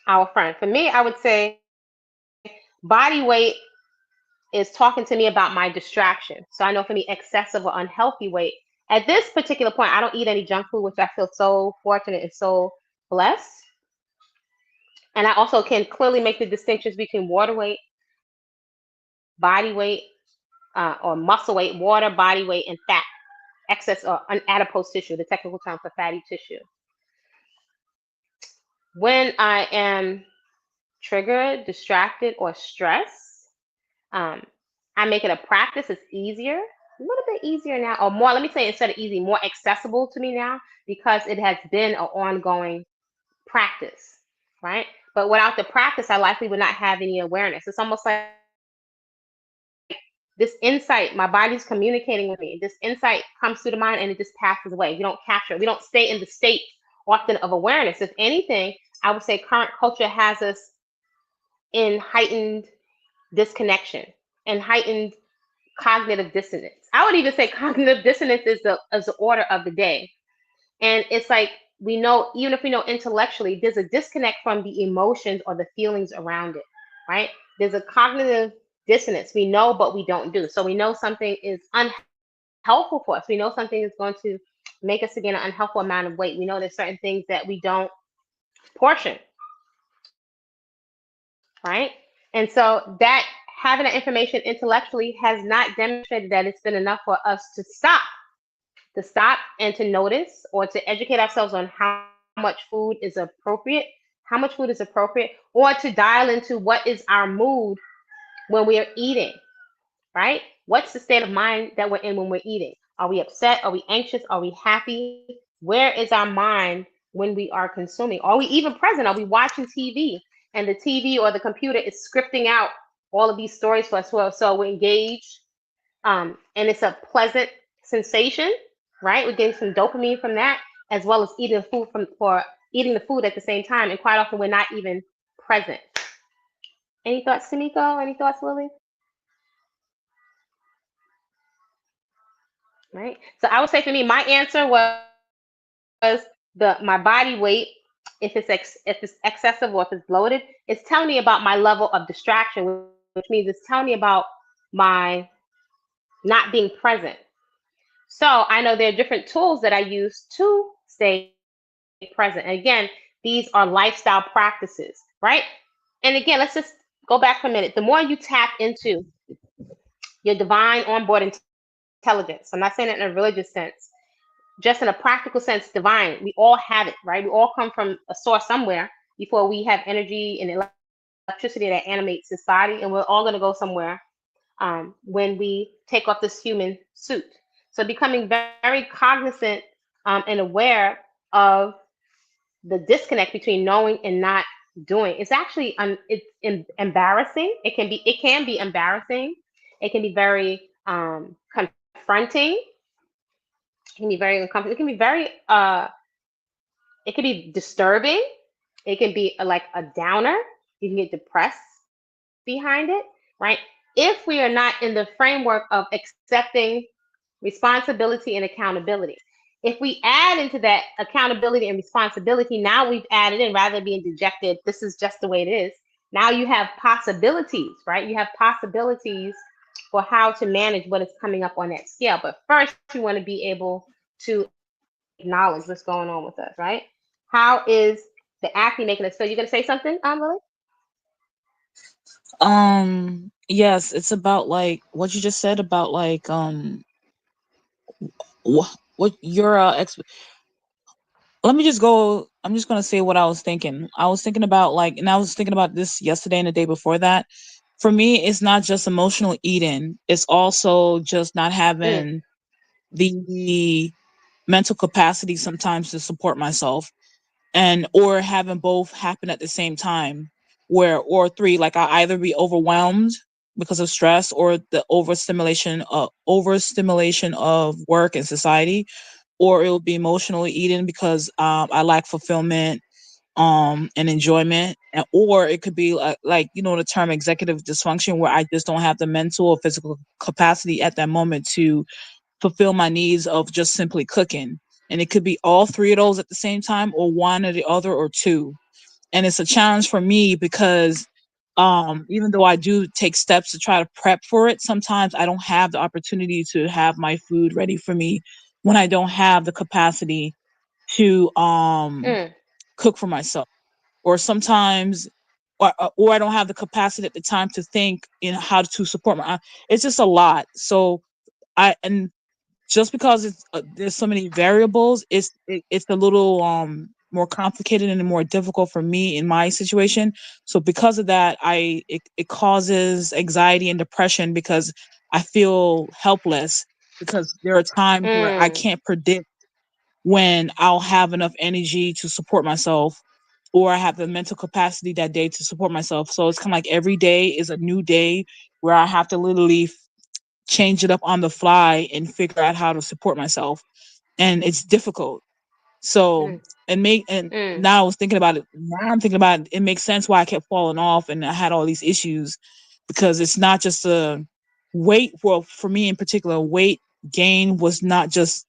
our friend? For me, I would say body weight is talking to me about my distraction. So I know for me, excessive or unhealthy weight. At this particular point, I don't eat any junk food, which I feel so fortunate and so blessed. And I also can clearly make the distinctions between water weight, body weight, or muscle weight, water, body weight, and fat, excess or adipose tissue, the technical term for fatty tissue. When I am triggered, distracted, or stressed, um, I make it a practice. It's easier, a little bit easier now, or more, let me say instead of easy, more accessible to me now because it has been an ongoing practice, right? But without the practice, I likely would not have any awareness. It's almost like this insight, my body's communicating with me. This insight comes through the mind and it just passes away. We don't capture it. We don't stay in the state often of awareness. If anything, I would say current culture has us in heightened disconnection and heightened cognitive dissonance. I would even say cognitive dissonance is the order of the day. And it's like we know, even if we know intellectually, there's a disconnect from the emotions or the feelings around it, right? There's a cognitive dissonance. We know, but we don't do. So we know something is unhelpful for us. We know something is going to make us to gain an unhelpful amount of weight. We know there's certain things that we don't portion, right? And so that having that information intellectually has not demonstrated that it's been enough for us to stop and to notice or to educate ourselves on how much food is appropriate, or to dial into what is our mood when we are eating, right? What's the state of mind that we're in when we're eating? Are we upset? Are we anxious? Are we happy? Where is our mind when we are consuming? Are we even present? Are we watching TV and the TV or the computer is scripting out all of these stories for us? So we're engaged, and it's a pleasant sensation, right? We're getting some dopamine from that, as well as eating the food for eating the food at the same time. And quite often, we're not even present. Any thoughts, Tamiko? Any thoughts, Lily? Right. So I would say for me, my answer was my body weight. If it's excessive or if it's bloated, it's telling me about my level of distraction, which means it's telling me about my not being present. So I know there are different tools that I use to stay present. And again, these are lifestyle practices, right? And again, let's just go back for a minute. The more you tap into your divine onboard intelligence, I'm not saying it in a religious sense, just in a practical sense, divine, we all have it, right? We all come from a source somewhere before we have energy and electricity that animates this body. And we're all going to go somewhere when we take off this human suit. So becoming very cognizant and aware of the disconnect between knowing and not doing. It's actually embarrassing. It can be embarrassing. It can be very confronting. It can be very uncomfortable. It can be disturbing. It can be like a downer. You can get depressed behind it, right? If we are not in the framework of accepting responsibility and accountability. If we add into that accountability and responsibility, now we've added in, rather than being dejected, this is just the way it is. Now you have possibilities, right? You have possibilities for how to manage what is coming up on that scale. But first, you want to be able to acknowledge what's going on with us, right? How is the acne making us feel? You gonna say something, Lily? Yes, it's about like what you just said about like what your let me just go. I'm just gonna say what I was thinking. I was thinking about like, and I was thinking about this yesterday and the day before that. For me, it's not just emotional eating. It's also just not Mm, having the mental capacity sometimes to support myself, and or having both happen at the same time, where or three, like I either be overwhelmed because of stress or the overstimulation of work and society, or it will be emotionally eating because I lack fulfillment and enjoyment, or it could be like the term executive dysfunction, where I just don't have the mental or physical capacity at that moment to fulfill my needs of just simply cooking. And it could be all three of those at the same time, or one or the other, or two. And it's a challenge for me because even though I do take steps to try to prep for it, sometimes I don't have the opportunity to have my food ready for me when I don't have the capacity to Mm, cook for myself. Or sometimes or I don't have the capacity at the time to think in how to support my it's just a lot. So I and just because there's so many variables, it's a little more complicated and more difficult for me in my situation. So because of that, it causes anxiety and depression because I feel helpless, because there are times where I mm, can't predict when I'll have enough energy to support myself, or I have the mental capacity that day to support myself. So it's kind of like every day is a new day where I have to literally change it up on the fly and figure out how to support myself. And it's difficult. So mm, and mm. now I was thinking about it. Now I'm thinking about it. It makes sense why I kept falling off and I had all these issues, because it's not just a weight. Well, for me in particular, weight gain was not just.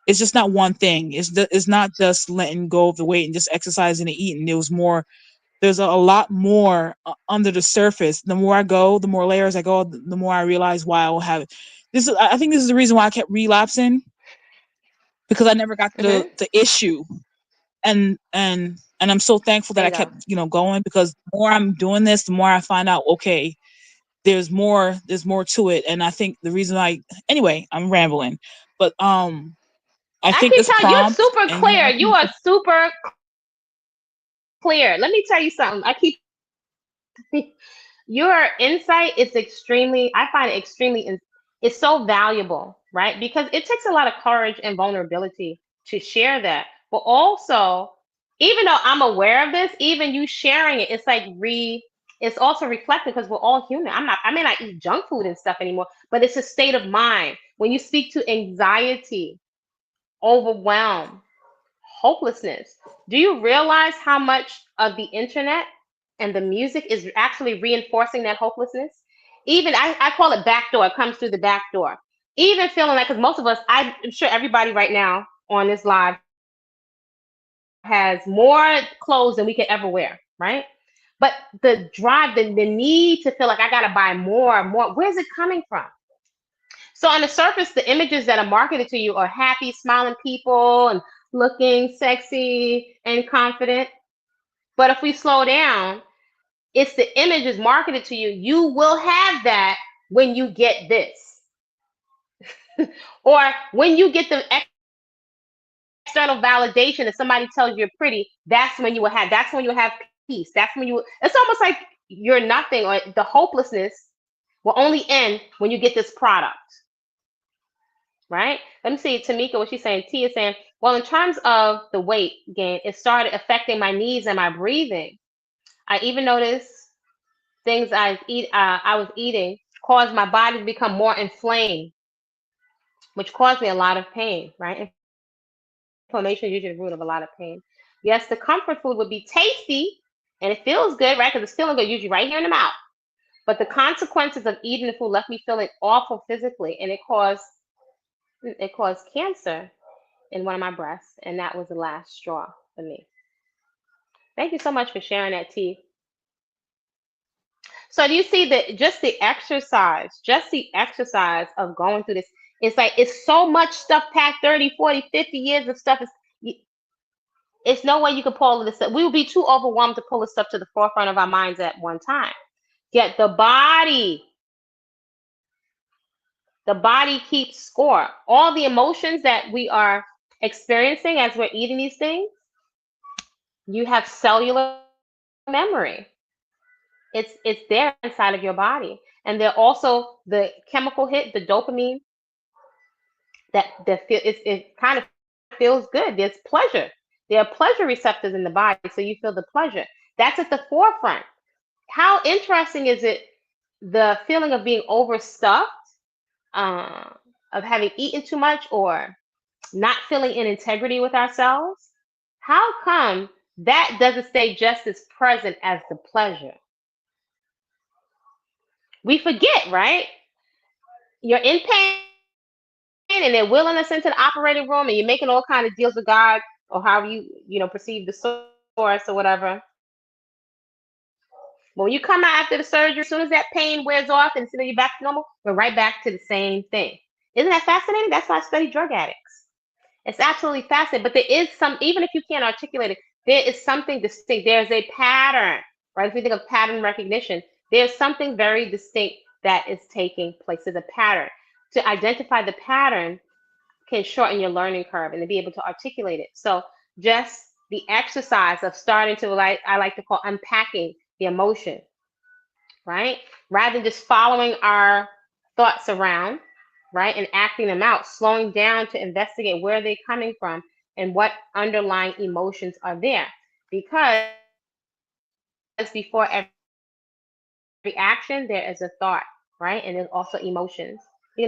It's just not one thing. It's not just letting go of the weight and just exercising and eating. There was more. There's a lot more under the surface. The more I go, the more layers I go, the more I realize why I will have it. I think this is the reason why I kept relapsing, because I never got to the, Mm-hmm. the issue. And I'm so thankful that I kept, Bingo. going, because the more I'm doing this, the more I find out, okay, there's more to it. And I think the reason anyway, I'm rambling, but I I think can this tell you're prompt, super and clear. I You think are super clear. Let me tell you something. Your insight is extremely, I find it extremely, it's so valuable, right? Because it takes a lot of courage and vulnerability to share that. But also, even though I'm aware of this, even you sharing it, it's like it's also reflective because we're all human. I may not eat junk food and stuff anymore, but it's a state of mind. When you speak to anxiety, overwhelm, hopelessness. Do you realize how much of the internet and the music is actually reinforcing that hopelessness? Even I call it backdoor, it comes through the back door. Even feeling like, because most of us, I'm sure everybody right now on this live has more clothes than we could ever wear, right? But the drive, the need to feel like I gotta buy more, where's it coming from? So on the surface, the images that are marketed to you are happy, smiling people and looking sexy and confident. But if we slow down, it's the images marketed to you. You will have that when you get this. Or when you get the external validation that somebody tells you're pretty, that's when you will have. That's when you will have peace. That's when you. It's almost like you're nothing, or the hopelessness will only end when you get this product, right? Let me see, Tamika, what she's saying. T is saying, well, in terms of the weight gain, it started affecting my knees and my breathing. I even noticed things I was eating caused my body to become more inflamed, which caused me a lot of pain, right? Inflammation is usually the root of a lot of pain. Yes, the comfort food would be tasty and it feels good, right? Because it's feeling good, usually right here in the mouth. But the consequences of eating the food left me feeling awful physically, and it caused cancer in one of my breasts, and that was the last straw for me. Thank you so much for sharing that, T. So do you see that just the exercise of going through this, it's like it's so much stuff packed, 30, 40, 50 years of stuff. It's no way you can pull this up. We would be too overwhelmed to pull this stuff to the forefront of our minds at one time. Yet the body keeps score. All the emotions that we are experiencing as we're eating these things, you have cellular memory. It's there inside of your body. And they're also the chemical hit, the dopamine, it kind of feels good. There's pleasure. There are pleasure receptors in the body, so you feel the pleasure. That's at the forefront. How interesting is it, the feeling of being overstuffed, uh, of having eaten too much, or not feeling in integrity with ourselves? How come that doesn't stay just as present as the pleasure. We forget, right? You're in pain and they're wheeling us into the operating room and you're making all kind of deals with God or however you perceive the source or whatever. But when you come out after the surgery, as soon as that pain wears off and as soon as you're back to normal, we're right back to the same thing. Isn't that fascinating? That's why I study drug addicts. It's absolutely fascinating. But there is some, even if you can't articulate it, there is something distinct. There's a pattern, right? If we think of pattern recognition, there's something very distinct that is taking place. There's a pattern. To identify the pattern can shorten your learning curve and to be able to articulate it. So just the exercise of starting to, like I like to call, unpacking the emotion, right? Rather than just following our thoughts around, right, and acting them out, slowing down to investigate where they're coming from and what underlying emotions are there. Because before every action, there is a thought, right? And there's also emotions. You gonna say something, Lily?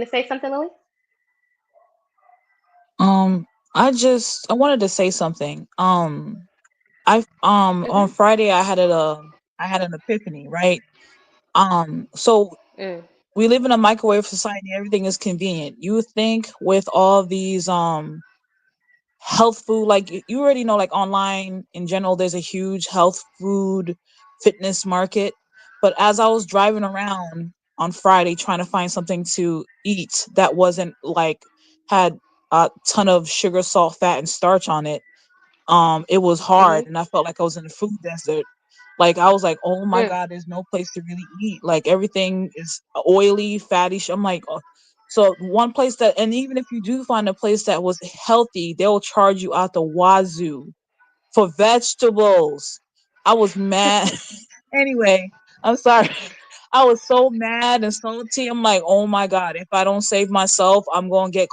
I wanted to say something. I on Mm-hmm. Friday I had an epiphany, right? So Mm. we live in a microwave society, everything is convenient. You would think with all these health food, like you already know, like online in general there's a huge health food fitness market. But as I was driving around on Friday trying to find something to eat that wasn't like had a ton of sugar, salt, fat, and starch on it, it was hard Mm-hmm. and I felt like I was in a food desert. Like I was like, oh my Mm. god, there's no place to really eat. Like everything is oily, fatty. I'm like, oh. So one place that, and even if you do find a place that was healthy, they'll charge you out the wazoo for vegetables. I was mad. Anyway, I'm sorry. I was so mad and salty. I'm like, oh my god, if I don't save myself, I'm gonna get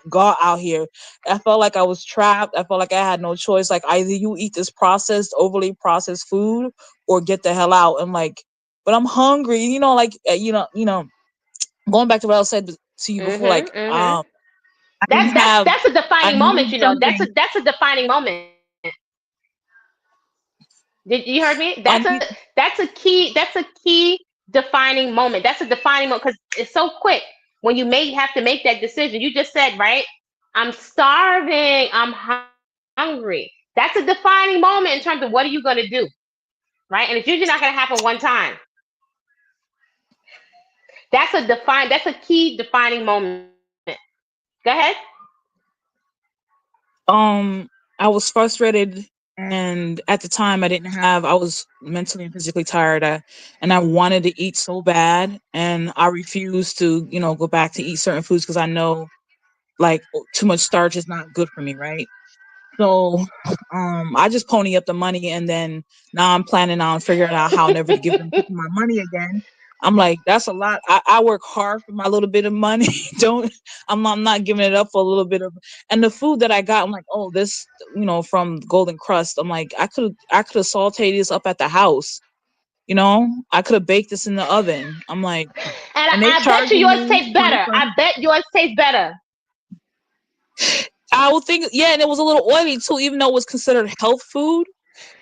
got out here. I felt like I was trapped. I felt like I had no choice. Like either you eat this processed, overly processed food, or get the hell out. I'm like, but I'm hungry. Going back to what I said to you before, like, Mm-hmm. Mm-hmm. I didn't have, That's a I defining moment. needed You know, something. that's a defining moment. Did you heard me? I need, That's a key defining moment. That's a defining moment because it's so quick when you may have to make that decision. You just said, right? I'm starving. I'm hungry. That's a defining moment in terms of what are you going to do, right? And it's usually not going to happen one time. That's a key defining moment. Go ahead. um I was frustrated, and at the time I was mentally and physically tired, and I wanted to eat so bad, and I refused to, go back to eat certain foods because I know, like, too much starch is not good for me, right? So, I just pony up the money, and then now I'm planning on figuring out how never to give them people my money again. I'm like, that's a lot. I work hard for my little bit of money. Don't I'm not giving it up for a little bit of. And the food that I got, I'm like, oh, this, from Golden Crust. I'm like, I could have sauteed this up at the house. I could have baked this in the oven. I'm like, And and they I bet you charging yours me tastes 20 better. I bet yours tastes better. I would think, yeah, and it was a little oily too, even though it was considered health food.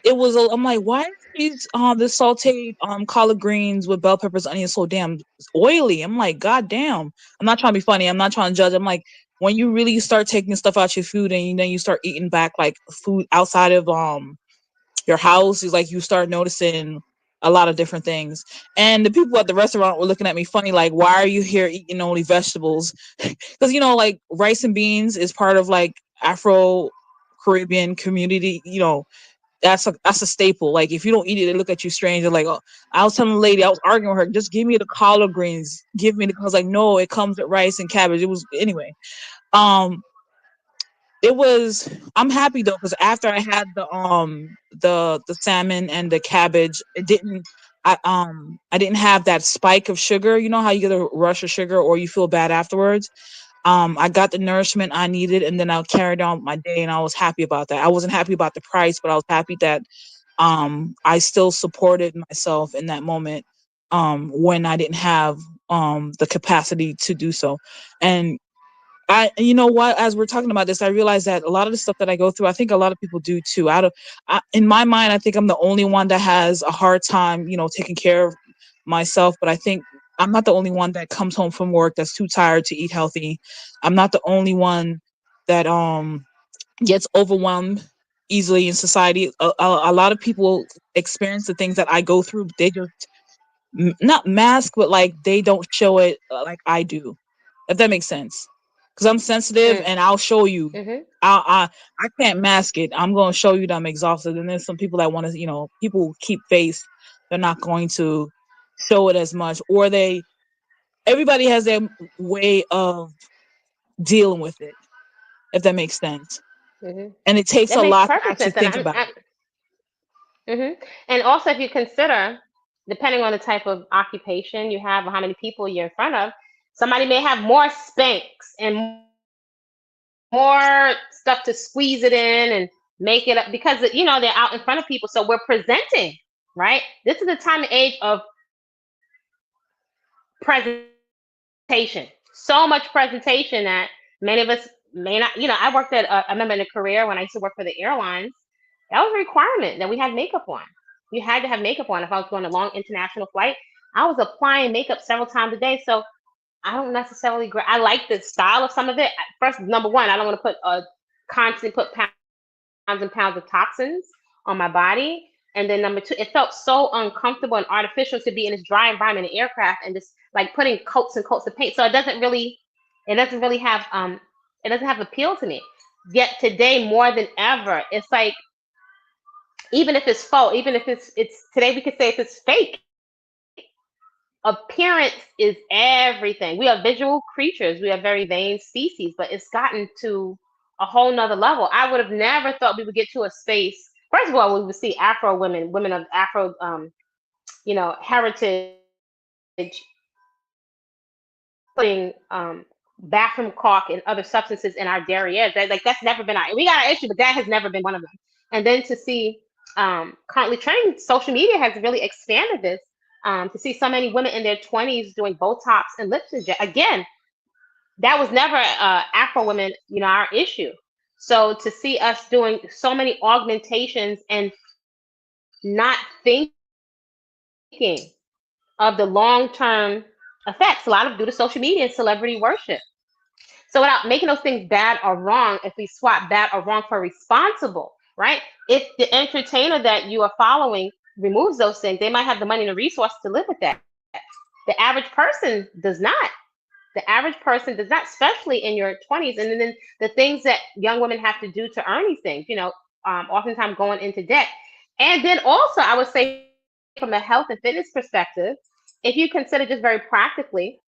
I'm like, why is these this sauteed collard greens with bell peppers, onions so damn oily? I'm like, god damn. I'm not trying to be funny. I'm not trying to judge. I'm like, when you really start taking stuff out your food and then you start eating back like food outside of your house, is like you start noticing a lot of different things. And the people at the restaurant were looking at me funny, like, why are you here eating only vegetables? Because like rice and beans is part of like Afro Caribbean community. That's a staple. Like if you don't eat it, they look at you strange. They're like, oh, I was telling the lady, I was arguing with her, just give me the collard greens. Give me I was like, no, it comes with rice and cabbage. It was anyway. Um, it was. I'm happy though because after I had the salmon and the cabbage, it didn't. I didn't have that spike of sugar. You know how you get a rush of sugar or you feel bad afterwards. I got the nourishment I needed, and then I carried on my day, and I was happy about that. I wasn't happy about the price, but I was happy that I still supported myself in that moment when I didn't have the capacity to do so. And you know what, as we're talking about this, I realize that a lot of the stuff that I go through, I think a lot of people do too. In my mind, I think I'm the only one that has a hard time, taking care of myself. But I think I'm not the only one that comes home from work that's too tired to eat healthy. I'm not the only one that gets overwhelmed easily in society. A lot of people experience the things that I go through. They just not mask, but like they don't show it like I do, if that makes sense. Because I'm sensitive, and I'll show you. Mm-hmm. I can't mask it. I'm going to show you that I'm exhausted. And there's some people that want to, people keep face. They're not going to show it as much, or everybody has their way of dealing with it, if that makes sense. Mm-hmm. And it takes That a makes lot to perfect actually sense. And think about it. and also if you consider, depending on the type of occupation you have or how many people you're in front of, somebody may have more spanks and more stuff to squeeze it in and make it up because they're out in front of people. So we're presenting, right? This is the time and age of presentation. So much presentation that many of us may not. I worked at. I remember in a career when I used to work for the airlines, that was a requirement that we had makeup on. You had to have makeup on. If I was going a long international flight, I was applying makeup several times a day. So I don't necessarily. I like the style of some of it. First, number one, I don't want to put pounds and pounds of toxins on my body. And then number two, it felt so uncomfortable and artificial to be in this dry environment in aircraft and just like putting coats and coats of paint. So it doesn't really have appeal to me. Yet today more than ever, it's like even if it's faux, even if it's today we could say if it's fake, appearance is everything. We are visual creatures. We are very vain species, but it's gotten to a whole nother level. I would have never thought we would get to a space. First of all, we would see Afro women of Afro, heritage, putting bathroom caulk and other substances in our derrieres. That's never been our. We got our issue, but that has never been one of them. And then to see currently trending, social media has really expanded this. To see so many women in their 20s doing Botox and lips injection. Again, that was never Afro women, our issue. So to see us doing so many augmentations and not thinking of the long-term effects, a lot of due to social media and celebrity worship. So without making those things bad or wrong, if we swap bad or wrong for responsible, right? If the entertainer that you are following removes those things, they might have the money and the resource to live with that. The average person does not. The average person does not, especially in your 20s. And then the things that young women have to do to earn these things, oftentimes going into debt. And then also, I would say from a health and fitness perspective, if you consider just very practically,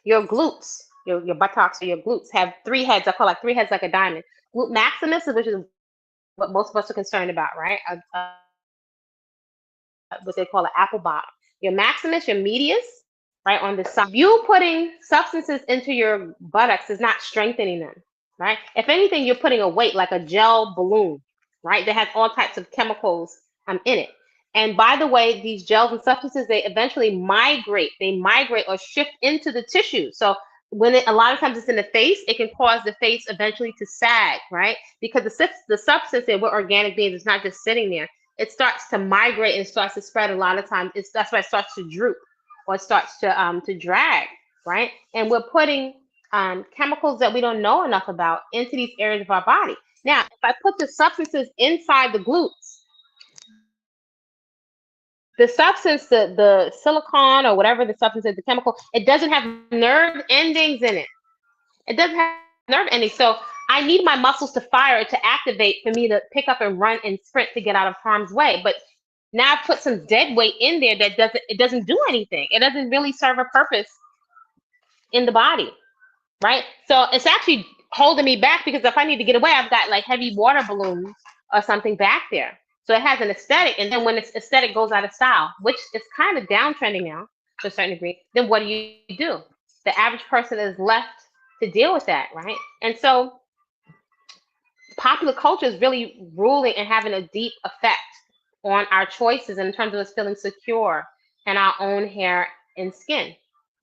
your glutes, your buttocks or your glutes have three heads. I call like three heads like a diamond. Glute maximus, which is what most of us are concerned about, right? What they call an apple bottom. Your maximus, your medius, right on the side. You putting substances into your buttocks is not strengthening them, right? If anything, you're putting a weight like a gel balloon, right? That has all types of chemicals in it. And by the way, these gels and substances, they eventually migrate. They migrate or shift into the tissue. So a lot of times it's in the face, it can cause the face eventually to sag, right? Because the substance that we're organic beings, it's not just sitting there. It starts to migrate and starts to spread. A lot of times, that's why it starts to droop or it starts to drag, right? And we're putting chemicals that we don't know enough about into these areas of our body. Now, if I put the substances inside the glutes, the substance, the silicone or whatever the substance is, the chemical, it doesn't have nerve endings in it. It doesn't have nerve endings. So I need my muscles to fire to activate for me to pick up and run and sprint to get out of harm's way. But now I put some dead weight in there that doesn't do anything. It doesn't really serve a purpose in the body, right? So it's actually holding me back because if I need to get away, I've got like heavy water balloons or something back there. So it has an aesthetic, and then when its aesthetic goes out of style, which is kind of downtrending now to a certain degree, then what do? The average person is left to deal with that, right? And so popular culture is really ruling and having a deep effect on our choices in terms of us feeling secure in our own hair and skin,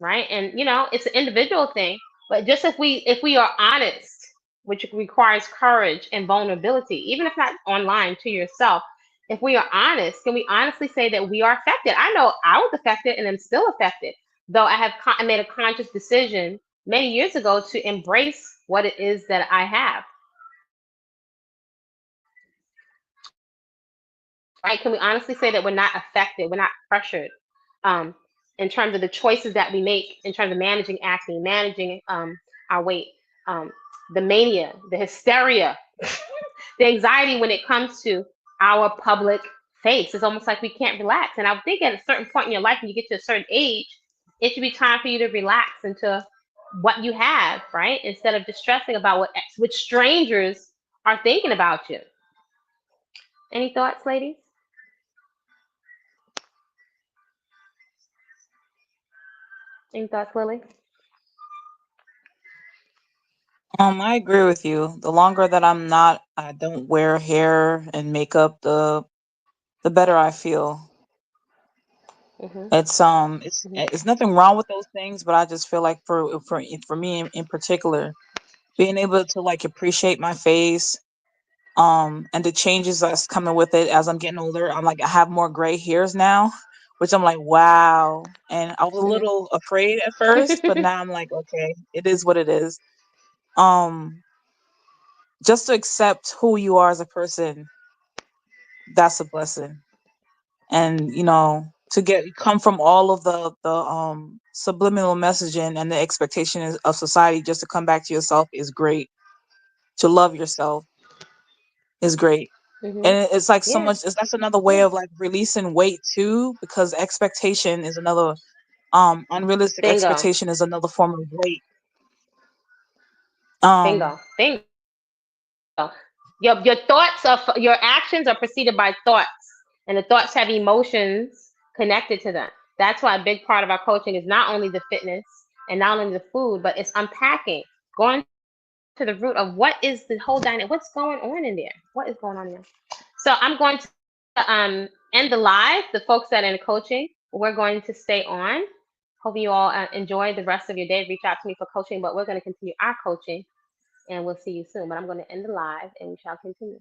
right? And it's an individual thing, But just if we are honest, which requires courage and vulnerability, even if not online to yourself, if we are honest, can we honestly say that we are affected? I know I was affected and am still affected, though I made a conscious decision many years ago to embrace what it is that I have. Right? Can we honestly say that we're not affected, we're not pressured, um, in terms of the choices that we make, in terms of managing acne, managing our weight, um, the mania, the hysteria, the anxiety when it comes to our public face? It's almost like we can't relax. And I think at a certain point in your life, when you get to a certain age, it should be time for you to relax into what you have, right? Instead of distressing about what strangers are thinking about you. Any thoughts, ladies? Any thoughts, Lily? I agree with you. The longer that I don't wear hair and makeup, the better I feel. Mhm. Mhm. It's nothing wrong with those things, but I just feel like for me in particular, being able to like appreciate my face, and the changes that's coming with it as I'm getting older. I'm like I have more gray hairs now, which I'm like wow. And I was a Mhm. little afraid at first, but now I'm like okay, it is what it is. Um, just to accept who you are as a person, that's a blessing. And to get come from all of the subliminal messaging and the expectation of society just to come back to yourself is great. To love yourself is great. Mhm. And it's like so Yeah. much that's another way Yeah. of like releasing weight too, because expectation is another unrealistic Bingo. expectation is another form of weight. um Bingo. Bingo. Your thoughts of your actions are preceded by thoughts, and the thoughts have emotions connected to them. That's why a big part of our coaching is not only the fitness and not only the food, but it's unpacking, going to the root of what is the whole dynamic, what's going on in there, what is going on in there. So I'm going to end the live. The folks that are in coaching, we're going to stay on. Hope you all enjoy the rest of your day. Reach out to me for coaching, but we're going to continue our coaching, and we'll see you soon. But I'm going to end the live and we shall continue.